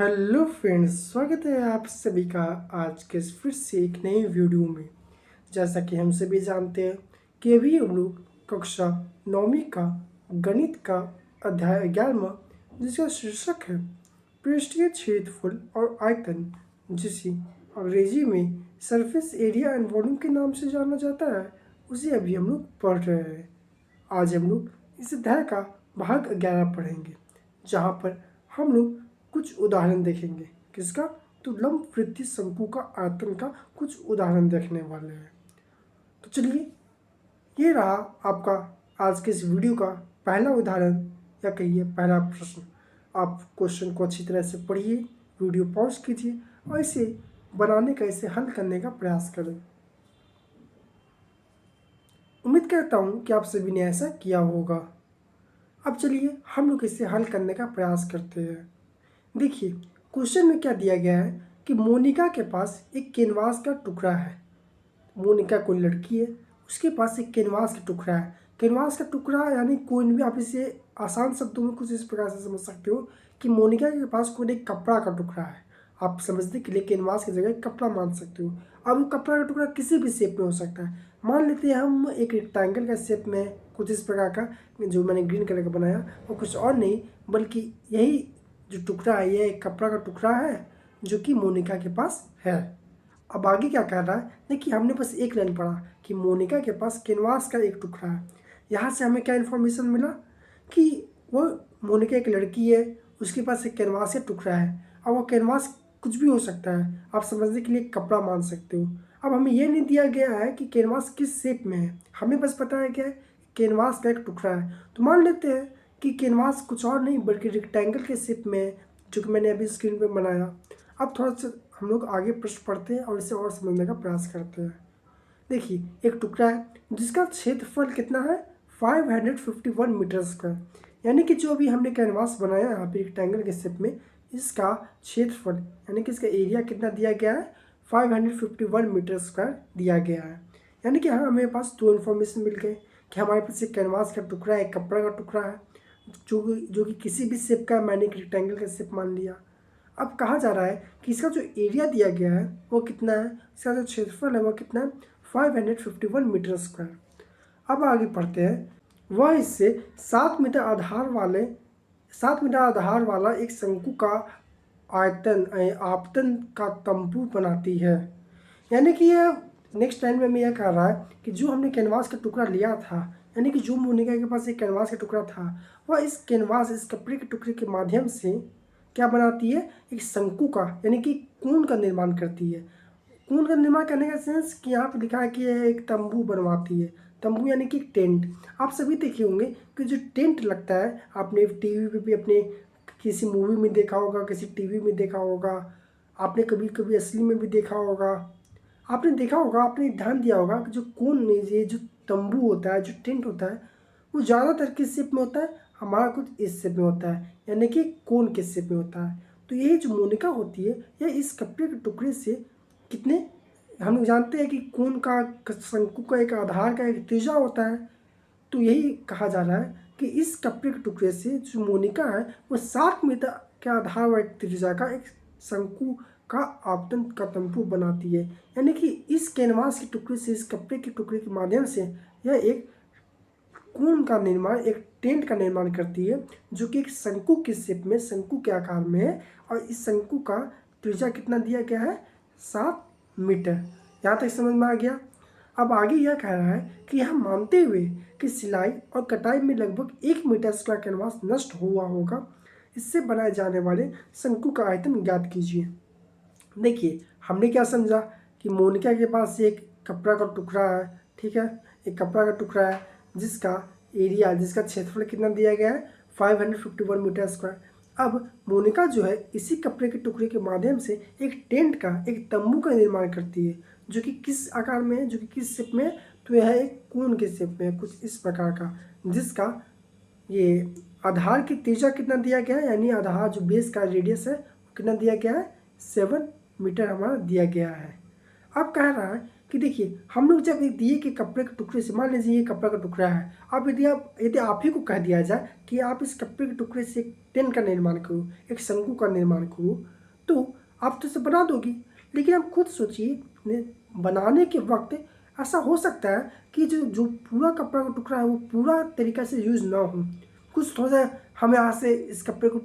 Hello friends, स्वागत है आप सभी का आज के फिर से एक नई वीडियो में। जैसा कि हम सभी जानते हैं कि अभी हम लोग कक्षा 9वीं का गणित का अध्याय 11वां, जिसका शीर्षक है पृष्ठीय क्षेत्रफल और आयतन, जिसे अंग्रेजी में सरफेस एरिया एंड वॉल्यूम के नाम से जाना जाता है, उसे अभी हम लोग पढ़ रहे हैं। आज हम लोग इस अध्याय का भाग 11 पढ़ेंगे, जहाँ पर हम लोग कुछ उदाहरण देखेंगे। किसका? तो लंब वृत्तीय शंकु का आयतन का कुछ उदाहरण देखने वाले हैं। तो चलिए, ये रहा आपका आज के इस वीडियो का पहला उदाहरण, या कहिए पहला प्रश्न। आप क्वेश्चन को अच्छी तरह से पढ़िए, वीडियो पॉज कीजिए और इसे बनाने का, इसे हल करने का प्रयास करें। उम्मीद करता हूँ कि आप सभी ने ऐसा किया होगा। अब चलिए हम लोग इसे हल करने का प्रयास करते हैं। देखिए, क्वेश्चन में क्या दिया गया है कि मोनिका के पास एक कैनवास का टुकड़ा है। मोनिका कोई लड़की है, उसके पास एक कैनवास का टुकड़ा है। कैनवास का टुकड़ा यानी कोई भी, आप इसे आसान शब्दों में कुछ इस प्रकार से समझ सकते हो कि मोनिका के पास कोई एक कपड़ा का टुकड़ा है। आप समझने के लिए कैनवास की जगह कपड़ा मान सकते हो। अब वो कपड़ा का टुकड़ा किसी भी शेप में हो सकता है। मान लेते हैं हम एक रेक्टेंगल का शेप में, कुछ इस प्रकार का, जो मैंने ग्रीन कलर का बनाया, वो कुछ और नहीं बल्कि यही जो टुकड़ा है, ये एक कपड़ा का टुकड़ा है जो कि मोनिका के पास है। अब आगे क्या कर रहा है, देखिए हमने बस एक लाइन पढ़ा कि मोनिका के पास कैनवास का एक टुकड़ा है। यहाँ से हमें क्या इन्फॉर्मेशन मिला कि वो मोनिका एक लड़की है, उसके पास एक कैनवास का टुकड़ा है। अब वो कैनवास कुछ भी हो सकता है, आप समझने के लिए कपड़ा मान सकते हो। अब हमें ये नहीं दिया गया है कि कैनवास किस शेप में है, हमें बस पता है क्या है, कैनवास का एक टुकड़ा है। तो मान लेते हैं कि कैनवास कुछ और नहीं बल्कि रेक्टेंगल के शेप में है, जो कि मैंने अभी स्क्रीन पर बनाया। अब थोड़ा सा हम लोग आगे प्रश्न पढ़ते हैं और इसे और समझने का प्रयास करते हैं। देखिए, एक टुकड़ा है जिसका क्षेत्रफल कितना है, 551 मीटर स्क्वायर। यानी कि जो अभी हमने कैनवास बनाया है यहाँ पे रेक्टेंगल के शेप में, इसका क्षेत्रफल यानी कि इसका एरिया कितना दिया गया है, 551 मीटर स्क्वायर दिया गया है। यानी कि हाँ, हमें पास दो इन्फॉर्मेशन मिल गए कि हमारे पास एक कैनवास का टुकड़ा है, एक कपड़ा का टुकड़ा है, जो कि किसी भी शेप का है। मैंने एक रेक्टेंगल का शेप मान लिया। अब कहा जा रहा है कि इसका जो एरिया दिया गया है वो कितना है, इसका जो क्षेत्रफल है वो कितना है, 551 मीटर स्क्वायर। अब आगे पढ़ते हैं। वह इससे 7 मीटर आधार वाला एक शंकु का आपतन का तंबू बनाती है। यानी कि यह नेक्स्ट लाइन में यह कह रहा है कि जो हमने कैनवास का टुकड़ा लिया था, यानी कि जो मोनिका के पास एक कैनवास का टुकड़ा था, वह इस कपड़े के टुकड़े के माध्यम से क्या बनाती है, एक शंकु का यानी कि कोण का निर्माण करती है। कोण का निर्माण करने का सेंस कि यहाँ पे लिखा है कि यह एक तंबू बनवाती है। तंबू यानी कि टेंट। आप सभी देखे होंगे कि जो टेंट लगता है, आपने टीवी पे भी, अपने किसी मूवी में देखा होगा, किसी टीवी में देखा होगा, आपने कभी कभी असली में भी देखा होगा। आपने देखा होगा, आपने ध्यान दिया होगा कि जो कोण में ये जो तंबू होता है, जो टेंट होता है, वो ज़्यादातर किस शेप में होता है, हमारा कुछ इस शेप में होता है, यानी कि कोण के शेप में होता है। तो यही जो मोनिका होती है, यह इस कपड़े के टुकड़े से कितने, हम लोग जानते हैं कि कोण का, शंकु का एक आधार का एक त्रिज्या होता है। तो यही कहा जा रहा है कि इस कपड़े के टुकड़े से जो मोनिका है वो 7 मीटर के आधार व एक त्रिज्या का एक शंकु का आपतन का तंबू बनाती है। यानी कि इस कैनवास के टुकड़े से, इस कपड़े के टुकड़े के माध्यम से यह एक कोण का निर्माण, एक टेंट का निर्माण करती है, जो कि एक शंकु के शेप में, शंकु के आकार में है। और इस शंकु का त्रिज्या कितना दिया गया है, 7 मीटर। यहाँ तक समझ में आ गया। अब आगे यह कह रहा है कि यह मानते हुए कि सिलाई और कटाई में लगभग 1 मीटर स्क्वायर कैनवास नष्ट हुआ होगा, इससे बनाए जाने वाले शंकु का आयतन ज्ञात कीजिए। देखिए, हमने क्या समझा कि मोनिका के पास एक कपड़ा का टुकड़ा है, ठीक है, एक कपड़ा का टुकड़ा है जिसका एरिया, जिसका क्षेत्रफल कितना दिया गया है, 551 मीटर स्क्वायर। अब मोनिका जो है इसी कपड़े के टुकड़े के माध्यम से एक टेंट का, एक तंबू का निर्माण करती है, जो कि किस आकार में है, जो कि किस शेप में है, तो यह एक कोण के शेप में है, कुछ इस प्रकार का, जिसका ये आधार की त्रिज्या कितना दिया गया है, यानी आधार जो बेस का रेडियस है कितना दिया गया है, 7 मीटर हमारा दिया गया है। अब कह रहा है कि देखिए, हम लोग जब एक दिए के कपड़े के टुकड़े से, मान लीजिए ये कपड़ा का टुकड़ा है, अब यदि आप, यदि आप ही को कह दिया जाए कि आप इस कपड़े के टुकड़े से टेंट का निर्माण करूँ, एक शंकु का निर्माण करूँ, तो आप तो इसे बना दोगी। लेकिन आप खुद सोचिए, बनाने के वक्त ऐसा हो सकता है कि जो जो पूरा कपड़ा का टुकड़ा है वो पूरा तरीक़ा से यूज़ ना हो। कुछ थोड़ा सा हम यहाँ से इस कपड़े को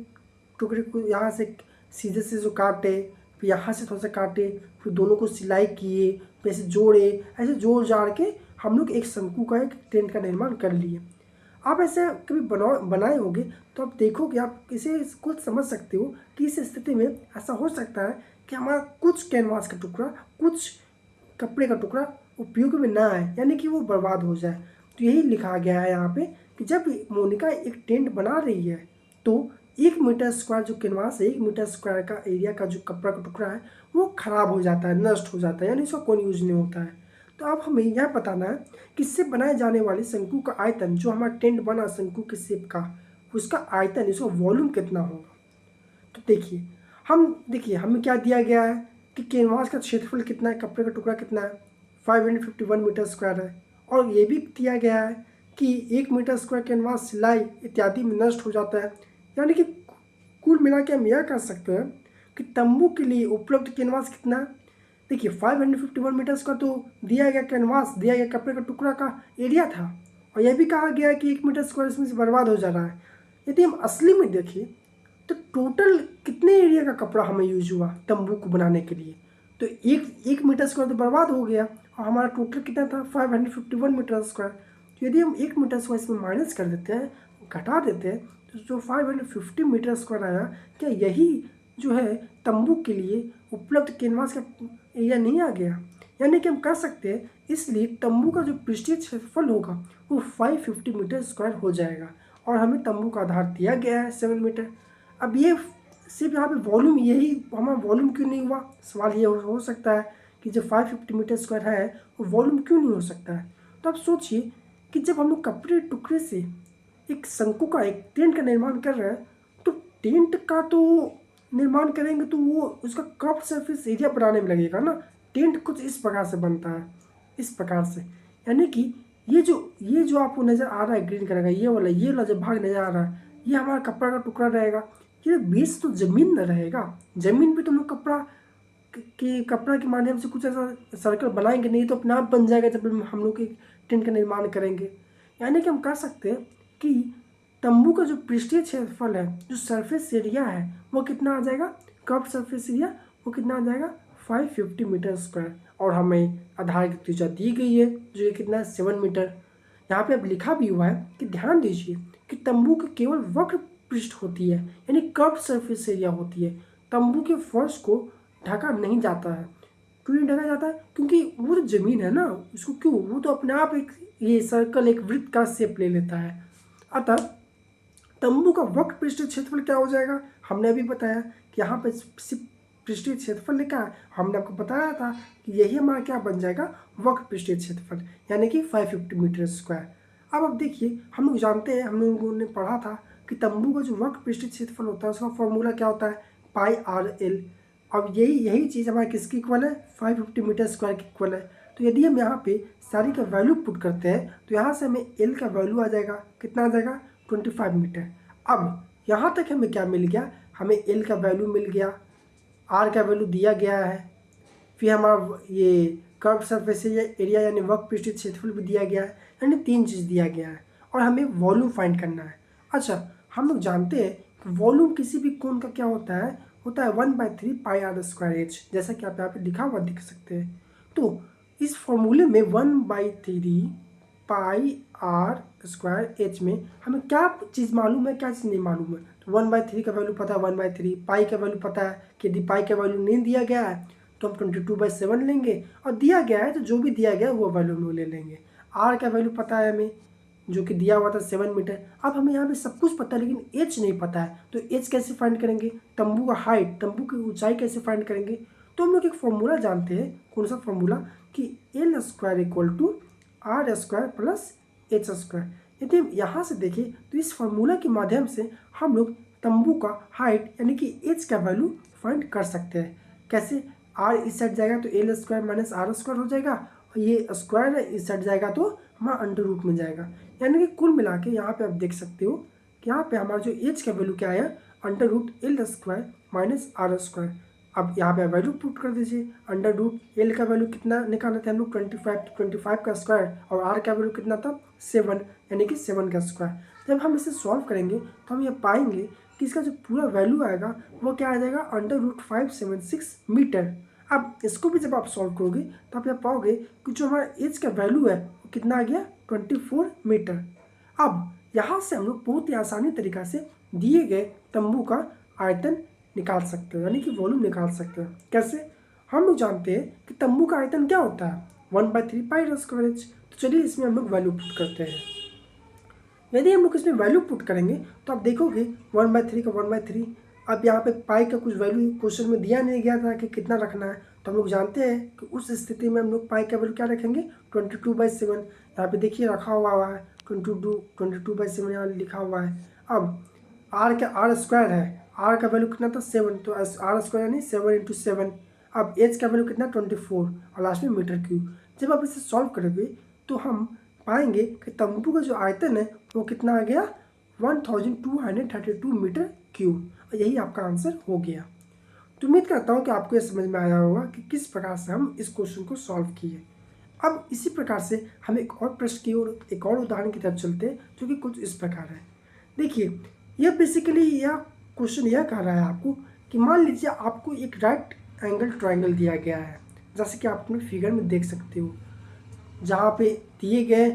टुकड़े को यहाँ से सीधे से जो काटे, फिर यहाँ से थोड़ा सा काटे, फिर दोनों को सिलाई किए, फिर ऐसे जोड़े, ऐसे जोड़ जाड़ के हम लोग एक शंकु का, एक टेंट का निर्माण कर लिए। आप ऐसे कभी बनाए होंगे तो आप देखोगे, आप इसे खुद समझ सकते हो कि इस स्थिति में ऐसा हो सकता है कि हमारा कुछ कैनवास का टुकड़ा, कुछ कपड़े का टुकड़ा उपयोग में ना आए, यानी कि वो बर्बाद हो जाए। तो यही लिखा गया है यहाँ पे कि जब मोनिका एक टेंट बना रही है तो 1 मीटर स्क्वायर जो कैनवास है, 1 मीटर स्क्वायर का एरिया का जो कपड़ा का टुकड़ा है वो ख़राब हो जाता है, नष्ट हो जाता है, यानी इसका कोई यूज़ नहीं होता है। तो अब हमें यह बताना है कि इससे बनाए जाने वाले शंकु का आयतन, जो हमारा टेंट बना शंकु के शेप का, उसका आयतन, इसका वॉल्यूम कितना होगा। तो देखिए हमें क्या दिया गया है कि कैनवास का क्षेत्रफल कितना है, कपड़े का टुकड़ा कितना है, 551 मीटर स्क्वायर है। और ये भी दिया गया है कि 1 मीटर स्क्वायर कैनवास सिलाई इत्यादि में नष्ट हो जाता है। यानी कि कुल मिला के हम यह कह सकते हैं कि तंबू के लिए उपलब्ध कैनवास कितना है। देखिए 551 मीटर स्क्वायर तो दिया गया कैनवास, दिया गया कपड़े का टुकड़ा का एरिया था, और यह भी कहा गया है कि 1 मीटर स्क्वायर इसमें से बर्बाद हो जा रहा है। यदि हम असली में देखें तो टोटल कितने एरिया का कपड़ा हमें यूज हुआ तंबू को बनाने के लिए, तो एक मीटर स्क्वायर तो बर्बाद हो गया, और हमारा टोटल कितना था 551 मीटर स्क्वायर। तो यदि हम 1 मीटर स्क्वायर इसमें माइनस कर देते हैं, घटा देते हैं, तो जो 550 मीटर स्क्वायर आया, क्या यही जो है तंबू के लिए उपलब्ध कैनवास का एरिया नहीं आ गया। यानी कि हम कह सकते हैं इसलिए तंबू का जो पृष्ठीय क्षेत्रफल होगा वो 550 मीटर स्क्वायर हो जाएगा, और हमें तंबू का आधार दिया गया है 7 मीटर। अब ये सिर्फ यहाँ पे वॉल्यूम, यही हमारा वॉल्यूम क्यों नहीं हुआ, सवाल ये हो सकता है कि जब 550 मीटर स्क्वायर है वो वॉल्यूम क्यों नहीं हो सकता है। तो आप सोचिए कि जब हम लोग कपड़े टुकड़े से एक शंकु का, एक टेंट का निर्माण कर रहे हैं, तो टेंट का तो निर्माण करेंगे तो वो उसका कर्व सरफेस एरिया बनाने में लगेगा ना। टेंट कुछ इस प्रकार से बनता है, इस प्रकार से, यानी कि ये जो आपको नज़र आ रहा है ग्रीन कलर का, ये वाला जो भाग नज़र आ रहा है, ये हमारा कपड़ा का टुकड़ा रहेगा। ये बेस तो ज़मीन न रहेगा, ज़मीन पे तो हम लोग कपड़ा के माध्यम से कुछ ऐसा सर्कल बनाएंगे नहीं, तो अपने आप बन जाएगा जब हम लोग एक टेंट का निर्माण करेंगे। यानी कि हम कह सकते हैं कि तंबू का जो पृष्ठीय क्षेत्रफल है, जो सरफेस एरिया है, वो कितना आ जाएगा, कर्व सरफेस एरिया, वो कितना आ जाएगा 550 मीटर स्क्वायर। और हमें आधार की त्रिज्या दी गई है जो ये कितना है 7 मीटर। यहाँ पे अब लिखा भी हुआ है कि ध्यान दीजिए कि तंबू की केवल वक्र पृष्ठ होती है, यानी कर्व सरफेस एरिया होती है। तंबू के फर्श को ढका नहीं जाता है। क्यों नहीं ढका जाता है, क्योंकि वो तो ज़मीन है ना, उसको क्यों, वो तो अपने आप एक ये सर्कल, एक वृत्त का शेप ले लेता है। अतः तंबू का वक्र पृष्ठीय क्षेत्रफल क्या हो जाएगा, हमने अभी बताया कि यहाँ पे सिर्फ पृष्ठीय क्षेत्रफल लिखा है, हमने आपको बताया था कि यही हमारा क्या बन जाएगा, वक्र पृष्ठीय क्षेत्रफल, यानी कि 550 मीटर स्क्वायर। अब देखिए, हम लोग जानते हैं, हम लोगों ने पढ़ा था कि तंबू का जो वक्र पृष्ठीय क्षेत्रफल होता है उसका फॉर्मूला क्या होता है, पाई आर एल। अब यही चीज़ हमारे किसकी इक्वल है, 550 मीटर स्क्वायर की इक्वल है। तो यदि हम यहाँ पे सारी का वैल्यू पुट करते हैं तो यहाँ से हमें एल का वैल्यू आ जाएगा, कितना आ जाएगा 25 मीटर। अब यहाँ तक हमें क्या मिल गया, हमें एल का वैल्यू मिल गया, आर का वैल्यू दिया गया है, फिर हमारा ये कर्व सरफेस एरिया यानी वक्र पृष्ठीय क्षेत्रफल भी दिया गया है, यानी 3 चीज़ दिया गया है, और हमें वॉल्यूम फाइंड करना है। अच्छा, हम लोग जानते हैं कि वॉल्यूम किसी भी कोण का क्या होता है 1/3 पाई आर स्क्वायर एच, जैसा कि आप यहाँ पे लिखा हुआ देख सकते हैं। तो इस फॉर्मूले में 1/3 पाई आर स्क्वायर एच में हमें क्या चीज़ मालूम है, क्या चीज़ नहीं मालूम है। तो 1/3 का वैल्यू पता है 1/3, पाई का वैल्यू पता है कि यदि पाई का वैल्यू नहीं दिया गया है तो हम 22/7 लेंगे, और दिया गया है तो जो भी दिया गया है वो वैल्यू हम ले लेंगे। आर का वैल्यू पता है हमें, जो कि दिया हुआ था 7 मीटर। अब हमें यहाँ पे सब कुछ पता है लेकिन एच नहीं पता है, तो एच कैसे फाइंड करेंगे, तंबू का हाइट, तंबू की ऊंचाई कैसे फाइंड करेंगे। तो हम लोग एक फॉर्मूला जानते हैं, कौन सा फॉर्मूला, कि L square equal to R square plus H square. यदि हम यहाँ से देखें तो इस फॉर्मूला के माध्यम से हम लोग तंबू का हाइट यानी कि एच का वैल्यू फाइंड कर सकते हैं। कैसे, आर इस साइड जाएगा तो L square minus R square हो जाएगा, और ये स्क्वायर इस साइड जाएगा तो हमारा अंडर रूट में जाएगा। यानी कि कुल मिला के यहाँ पे आप देख सकते हो कि यहाँ पे हमारा जो एज का वैल्यू क्या है, √L² माइनस R²। अब यहाँ पे वैल्यू पुट कर दीजिए। √L का वैल्यू कितना निकाले थे हम लोग, 25, तो 25 का स्क्वायर, और R का वैल्यू कितना था, 7, यानी कि 7 का स्क्वायर। जब हम इसे सॉल्व करेंगे तो हम ये पाएंगे कि इसका जो पूरा वैल्यू आएगा वो क्या आ जाएगा, √576 मीटर। अब इसको भी जब आप सॉल्व करोगे तो आप यह पाओगे कि जो हमारा एज का वैल्यू है वो कितना आ गया, 24 मीटर। अब यहाँ से हम लोग बहुत ही आसानी तरीका से दिए गए तंबू का आयतन निकाल सकते हो, यानी कि वॉल्यूम निकाल सकते हो। कैसे? हम लोग जानते हैं कि तंबू का आयतन क्या होता है, 1/3 π² h। तो चलिए इसमें हम लोग वैल्यू पुट करते हैं। यदि हम लोग इसमें वैल्यू पुट करेंगे तो आप देखोगे 1/3 का 1/3। अब यहाँ पे पाई का कुछ वैल्यू क्वेश्चन में दिया नहीं गया था कि कितना रखना है, तो हम लोग जानते हैं कि उस स्थिति में हम लोग पाई का वैल्यू क्या रखेंगे, 22/7। यहाँ पे देखिए रखा हुआ है 22/7 यहाँ लिखा हुआ है। अब R² है, R का वैल्यू कितना था, 7, तो R² यानी 7 × 7। अब एच का वैल्यू कितना, 24, और लास्ट में मीटर क्यूब। जब आप इसे सॉल्व करोगे तो हम पाएंगे कि तंबू का जो आयतन है वो कितना आ गया, 1232 मीटर क्यूब। और यही आपका आंसर हो गया। तो उम्मीद करता हूँ कि आपको ये समझ में आया होगा कि किस प्रकार से हम इस क्वेश्चन को सॉल्व किए। अब इसी प्रकार से हम एक और प्रश्न की ओर, एक और उदाहरण की तरफ चलते हैं जो कि कुछ इस प्रकार है। देखिए, यह बेसिकली यह क्वेश्चन यह कह रहा है आपको कि मान लीजिए आपको एक राइट एंगल ट्रायंगल दिया गया है, जैसे कि आप अपने फिगर में देख सकते हो, जहाँ पे दिए गए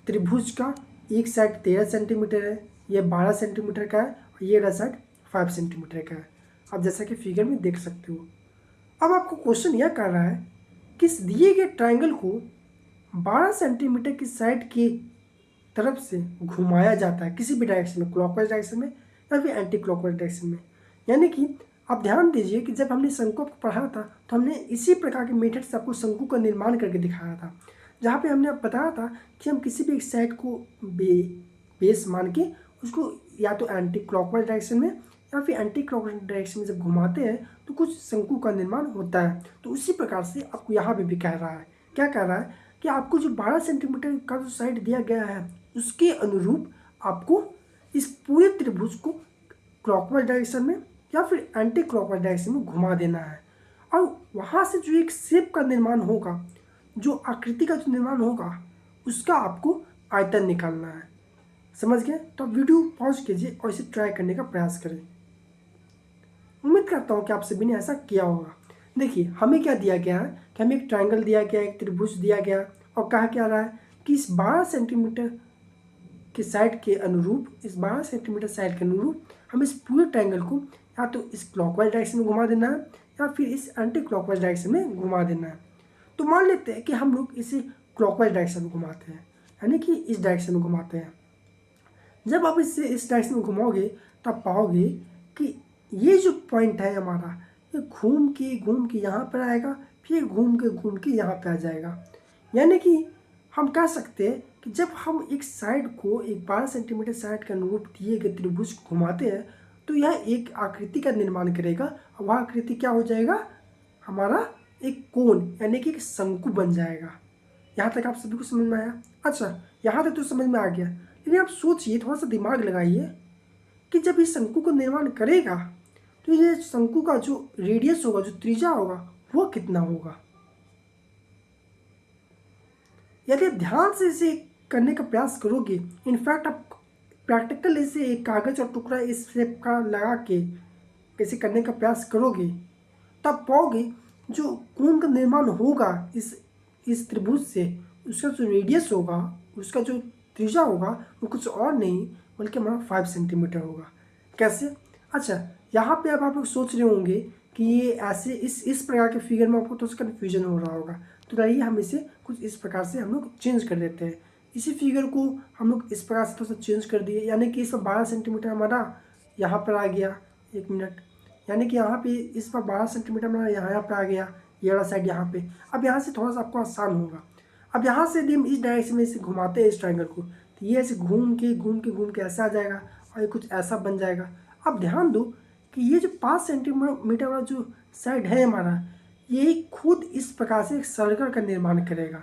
त्रिभुज का एक साइड 13 सेंटीमीटर है, ये 12 सेंटीमीटर का है, और ये वाला साइड 5 सेंटीमीटर का है। आप जैसा कि फिगर में देख सकते हो। अब आपको क्वेश्चन यह कर रहा है कि इस दिए गए ट्रायंगल को 12 सेंटीमीटर की साइड की तरफ से घुमाया जाता है किसी भी डायरेक्शन में, क्लॉकवाइज डायरेक्शन में या फिर एंटी क्लॉकवाइज डायरेक्शन में। यानी कि आप ध्यान दीजिए कि जब हमने शंकु को पढ़ा था तो हमने इसी प्रकार के मेथड से आपको शंकु का निर्माण करके दिखाया था, जहाँ पे हमने बताया था कि हम किसी भी एक साइड को बेस मान के उसको या तो एंटी क्लॉकवाइज डायरेक्शन में या फिर एंटी क्लॉकवाइज डायरेक्शन में जब घुमाते हैं तो कुछ शंकु का निर्माण होता है। तो उसी प्रकार से आपको यहाँ पे भी कह रहा है, क्या कह रहा है कि आपको जो 12 सेंटीमीटर का जो साइड दिया गया है उसके अनुरूप आपको इस पूरे त्रिभुज को क्लॉकवाइज डायरेक्शन में या फिर एंटी क्लॉकवाइज डायरेक्शन में घुमा देना है, और वहाँ से जो एक शेप का निर्माण होगा, जो आकृति का जो निर्माण होगा, उसका आपको आयतन निकालना है। समझ गए? तो आप वीडियो पॉज कीजिए और इसे ट्राई करने का प्रयास करें। उम्मीद करता हूँ कि आप सभी ने ऐसा किया होगा। देखिए, हमें क्या दिया गया है कि हमें एक ट्रायंगल दिया गया, एक त्रिभुज दिया गया, और कहा क्या रहा है कि इस 12 सेंटीमीटर के साइड के अनुरूप, इस 12 सेंटीमीटर साइड के अनुरूप हम इस पूरे ट्रायंगल को या तो इस क्लॉकवाइज डायरेक्शन में घुमा देना है या फिर इस एंटी क्लॉकवाइज डायरेक्शन में घुमा देना है। तो मान लेते हैं कि हम लोग इसे क्लॉकवाइज डायरेक्शन में घुमाते हैं, यानी कि इस डायरेक्शन में घुमाते हैं। जब आप इसे इस डायरेक्शन में घुमाओगे तो आप पाओगे कि ये जो पॉइंट है हमारा, ये घूम के यहाँ पर आएगा, फिर घूम के यहाँ पे आ जाएगा। यानी कि हम कह सकते हैं कि जब हम एक साइड को एक 12 सेंटीमीटर साइड के अनुरूप दिए गए त्रिभुज को घुमाते हैं तो यह एक आकृति का निर्माण करेगा, और वह आकृति क्या हो जाएगा, हमारा एक कोण, यानी कि एक शंकु बन जाएगा। यहाँ तक आप सभी को समझ में आया? अच्छा, यहाँ तक तो समझ में आ गया, लेकिन आप सोचिए, थोड़ा सा दिमाग लगाइए कि जब इस शंकु को निर्माण करेगा तो ये शंकु का जो रेडियस होगा, जो त्रिज्या होगा, वो कितना होगा। यदि आप ध्यान से इसे करने का प्रयास करोगे, इनफैक्ट आप प्रैक्टिकल इसे एक कागज और टुकड़ा इस शेप का लगा के इसे करने का प्रयास करोगे, तब पाओगे जो कोण का निर्माण होगा इस त्रिभुज से, उसका जो रेडियस होगा, उसका जो त्रिज्या होगा, वो कुछ और नहीं बल्कि हमारा 5 सेंटीमीटर होगा। कैसे? अच्छा, यहाँ पे अब आप लोग सोच रहे होंगे कि ये ऐसे इस प्रकार के फिगर में आपको तो उसका कन्फ्यूजन हो रहा होगा, तो रहिए हम इसे कुछ इस प्रकार से हम लोग चेंज कर देते हैं। इसी फिगर को हम लोग इस प्रकार से थोड़ा सा चेंज कर दिए, यानी कि इस पर 12 सेंटीमीटर हमारा यहाँ पर आ गया, 1 मिनट, यानी कि यहाँ पे इस पर 12 सेंटीमीटर हमारा यहाँ पे आ गया, ये वाला साइड यहाँ पे। अब यहाँ से थोड़ा सा आपको आसान होगा। अब यहाँ से यदि हम इस डायरेक्शन में इसे घुमाते हैं इस ट्रायंगल को, तो ये ऐसे घूम के ऐसा आ जाएगा और ये कुछ ऐसा बन जाएगा। अब ध्यान दो कि ये जो 5 सेंटीमीटर वाला जो साइड है हमारा, ये खुद इस प्रकार से एक सर्कल का निर्माण करेगा।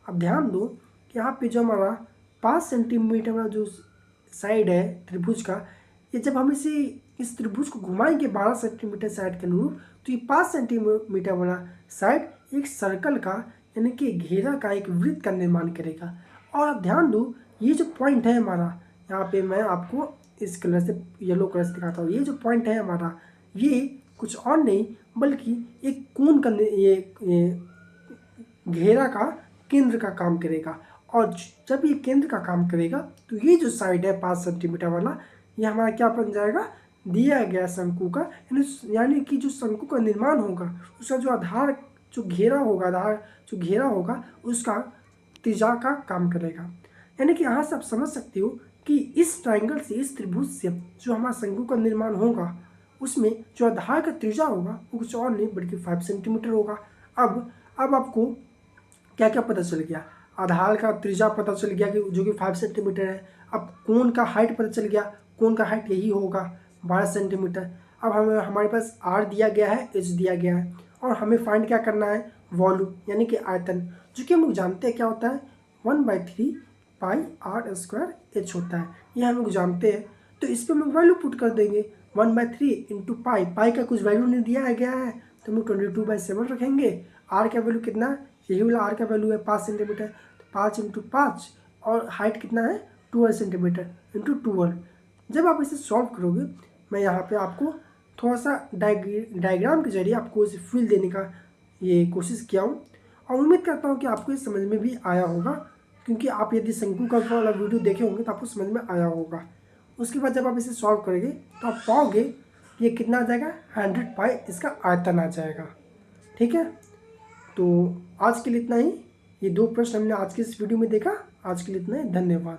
अब ध्यान दो कि यहाँ पे जो हमारा 5 सेंटीमीटर वाला जो साइड है त्रिभुज का, ये जब हम इस त्रिभुज को घुमाएंगे 12 सेंटीमीटर साइड के अनुरूप, तो ये 5 सेंटीमीटर वाला साइड एक सर्कल का यानी कि घेरा का, एक वृत्त का निर्माण करेगा। और आप ध्यान दो, ये जो पॉइंट है हमारा, यहाँ पे मैं आपको इस कलर से, येलो कलर से दिखाता हूँ। ये जो पॉइंट है हमारा, ये कुछ और नहीं बल्कि एक कोण का, ये घेरा का केंद्र का काम करेगा। और जब ये केंद्र का काम करेगा तो ये जो साइड है 5 सेंटीमीटर वाला, ये हमारा क्या बन जाएगा, दिया गया शंकु का, यानी कि जो शंकु का निर्माण होगा उसका जो आधार, जो घेरा होगा, आधार जो घेरा होगा उसका त्रिज्या का काम करेगा। यानी कि यहाँ से आप समझ सकते हो कि इस ट्राइंगल से, इस त्रिभुज से जो हमारा शंकु का निर्माण होगा उसमें जो आधार का त्रिज्या होगा वो कुछ और नहीं बल्कि 5 सेंटीमीटर होगा। अब आपको क्या क्या पता चल गया, आधार का त्रिज्या पता चल गया कि जो कि 5 सेंटीमीटर है। अब कोण का हाइट पता चल गया, कोण का हाइट यही होगा 12 सेंटीमीटर। अब हमारे पास r दिया गया है, h दिया गया है, और हमें फाइंड क्या करना है, वॉल्यूम यानी कि आयतन, जो कि हम लोग जानते हैं क्या होता है, 1/3 पाई r स्क्वायर h होता है, ये हम लोग जानते हैं। तो इस पर हम लोग वैल्यू पुट कर देंगे, 1/3 इंटू पाई का कुछ वैल्यू नहीं दिया गया है तो हम लोग 22/7 रखेंगे। r का वैल्यू कितना है, यही वाला r का वैल्यू है 5 सेंटीमीटर, तो 5 इंटू 5, और हाइट कितना है 12 सेंटीमीटर इंटू 12। जब आप इसे सॉल्व करोगे, मैं यहाँ पे आपको थोड़ा सा डायग्राम के जरिए आपको इसे फील देने का ये कोशिश किया हूँ, और उम्मीद करता हूँ कि आपको ये समझ में भी आया होगा, क्योंकि आप यदि शंकु का वाला वीडियो देखे होंगे तो आपको समझ में आया होगा। उसके बाद जब आप इसे सॉल्व करेंगे तो आप पाओगे कि ये कितना आ जाएगा, 100 पाई इसका आयतन आ जाएगा। ठीक है, तो आज के लिए इतना ही। ये 2 प्रश्न हमने आज के इस वीडियो में देखा। आज के लिए इतना ही, धन्यवाद।